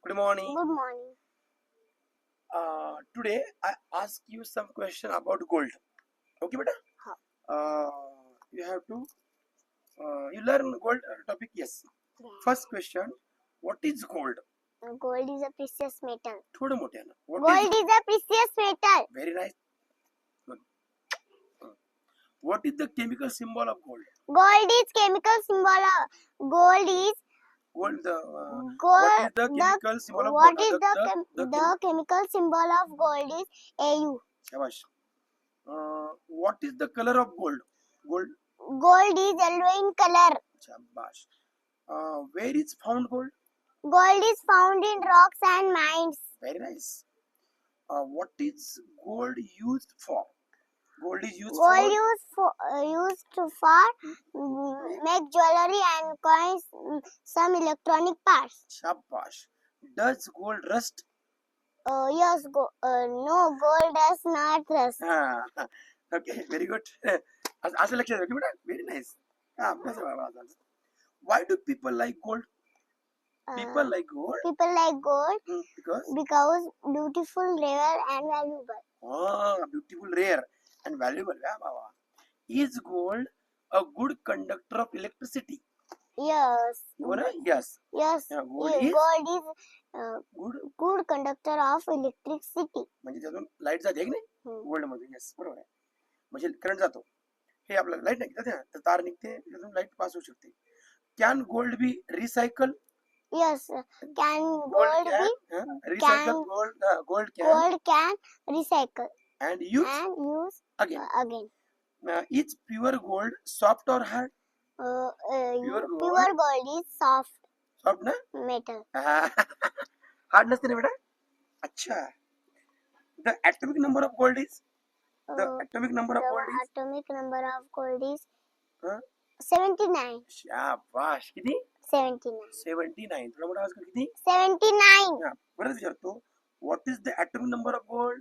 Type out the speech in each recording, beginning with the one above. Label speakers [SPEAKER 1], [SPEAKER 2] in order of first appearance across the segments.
[SPEAKER 1] Good morning.
[SPEAKER 2] Good morning.
[SPEAKER 1] Today I ask you some question about gold. Okay, beta?
[SPEAKER 2] Huh.
[SPEAKER 1] You have to you learn gold topic. Yes. First question: what is gold?
[SPEAKER 2] Gold is a precious metal.
[SPEAKER 1] थोडं मोठ्यानं. What
[SPEAKER 2] Gold
[SPEAKER 1] is
[SPEAKER 2] is a precious metal.
[SPEAKER 1] very nice. Good. What is the chemical symbol of gold?
[SPEAKER 2] Gold is chemical symbol of gold is
[SPEAKER 1] Gold. What
[SPEAKER 2] gold.
[SPEAKER 1] is the chemical symbol of
[SPEAKER 2] What
[SPEAKER 1] gold?
[SPEAKER 2] is the chemical symbol of gold is Au.
[SPEAKER 1] Shabash. What is the color of gold? Gold.
[SPEAKER 2] Gold is yellow in color.
[SPEAKER 1] Shabash. Where is found gold?
[SPEAKER 2] Gold is found in rocks and mines.
[SPEAKER 1] Very nice. What is gold used for? Gold is used
[SPEAKER 2] Gold
[SPEAKER 1] for
[SPEAKER 2] used for make jewelry and coins, some electronic parts.
[SPEAKER 1] Shabash. Does gold rust?
[SPEAKER 2] Yes, no, gold does not rust.
[SPEAKER 1] Okay, very good. असं लक्षात ठेवा बेटा. Very nice. अभ्यास आहे बाबा आता. Why do people like gold? People like gold
[SPEAKER 2] People like gold
[SPEAKER 1] because
[SPEAKER 2] beautiful, rare, and valuable.
[SPEAKER 1] beautiful, rare, and valuable. Yeah, baba. Is gold a good conductor of electricity?
[SPEAKER 2] Yes.
[SPEAKER 1] Yes.
[SPEAKER 2] Yes.
[SPEAKER 1] Yeah,
[SPEAKER 2] gold is
[SPEAKER 1] good
[SPEAKER 2] good conductor of electricity.
[SPEAKER 1] म्हणजे त्यातून light जाते की नाही gold मध्ये. Yes, बरोबर आहे. म्हणजे current जातो. हे आपल्याला लाईट नाही जाते ना, तर तार निघते, त्यातून लाईट पास होऊ शकते. Can gold be recycle?
[SPEAKER 2] Yes. Can gold be
[SPEAKER 1] recycle? Gold can
[SPEAKER 2] recycle
[SPEAKER 1] and use
[SPEAKER 2] again.
[SPEAKER 1] Is pure gold soft or hard?
[SPEAKER 2] Pure gold is soft.
[SPEAKER 1] Soft ना?
[SPEAKER 2] Metal.
[SPEAKER 1] Hard नसते ना बेटा. अच्छा. The atomic number of gold is? The atomic number of gold is?
[SPEAKER 2] Atomic number of gold is 79.
[SPEAKER 1] शाबाश. किती?
[SPEAKER 2] 79.
[SPEAKER 1] 79. थोडा मोठा आवाज कर. किती?
[SPEAKER 2] 79.
[SPEAKER 1] परत विचारतो. What is the atomic number of gold?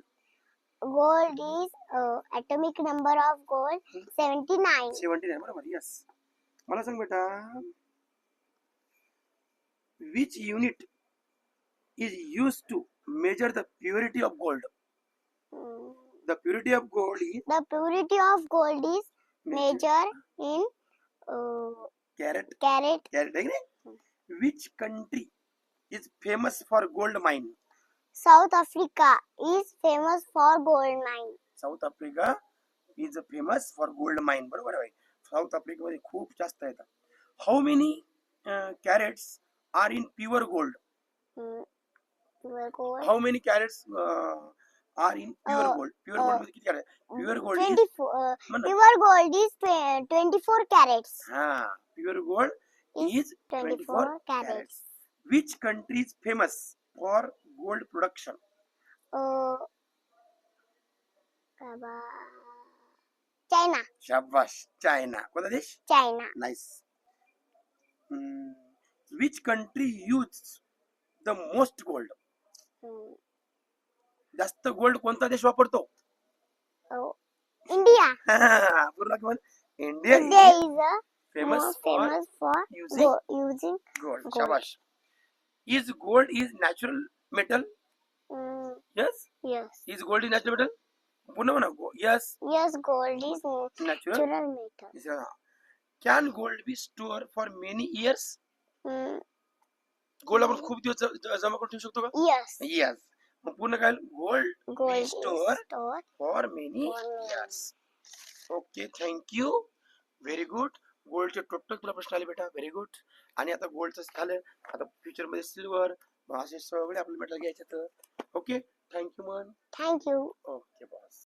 [SPEAKER 2] Gold is atomic number of gold 79.
[SPEAKER 1] 79 बरोबर. Yes. मला सांग बेटा. Which unit is used to measure the purity of gold? The purity of gold is?
[SPEAKER 2] The purity of gold is measured in
[SPEAKER 1] carat.
[SPEAKER 2] Carat.
[SPEAKER 1] Which country is famous for gold mine?
[SPEAKER 2] South Africa is famous for gold mine.
[SPEAKER 1] South Africa is famous for gold mine. बरोबर आहे. South Africa मध्ये खूप जास्त आहेत. How many carats are in pure gold?
[SPEAKER 2] Pure gold.
[SPEAKER 1] How many carats are in pure gold? Pure gold मध्ये किती carats? Pure gold
[SPEAKER 2] 24. Pure gold is 24 carats.
[SPEAKER 1] Pure gold is 24 carats. Which country is famous for gold production?
[SPEAKER 2] China.
[SPEAKER 1] Shabash. China. कोणता देश?
[SPEAKER 2] China.
[SPEAKER 1] Nice. Which country uses the most gold? जास्त gold कोणता देश वापरतो?
[SPEAKER 2] India.
[SPEAKER 1] India
[SPEAKER 2] is
[SPEAKER 1] famous
[SPEAKER 2] for using
[SPEAKER 1] gold. Shabash. Is gold is natural metal? Yes.
[SPEAKER 2] Yes.
[SPEAKER 1] Is gold is natural metal? पुन्हा म्हणा. Yes.
[SPEAKER 2] Yes, gold is natural metal.
[SPEAKER 1] Can gold be stored for many years? Gold आपण खूप दिवस जमा करून ठेवू शकतो का?
[SPEAKER 2] Yes.
[SPEAKER 1] Yes. मग पूर्ण काय? Gold store for many years. Okay, thank you. Very good. गोल्डचे टोटल तुला प्रश्न आले बेटा. Very good. आणि आता गोल्डचं झालं. आता फ्युचर मध्ये सिल्वर असे सगळे आपल्याला मेटल घ्यायचे. ओके, थँक्यू मन.
[SPEAKER 2] थँक्यू.
[SPEAKER 1] Okay boss.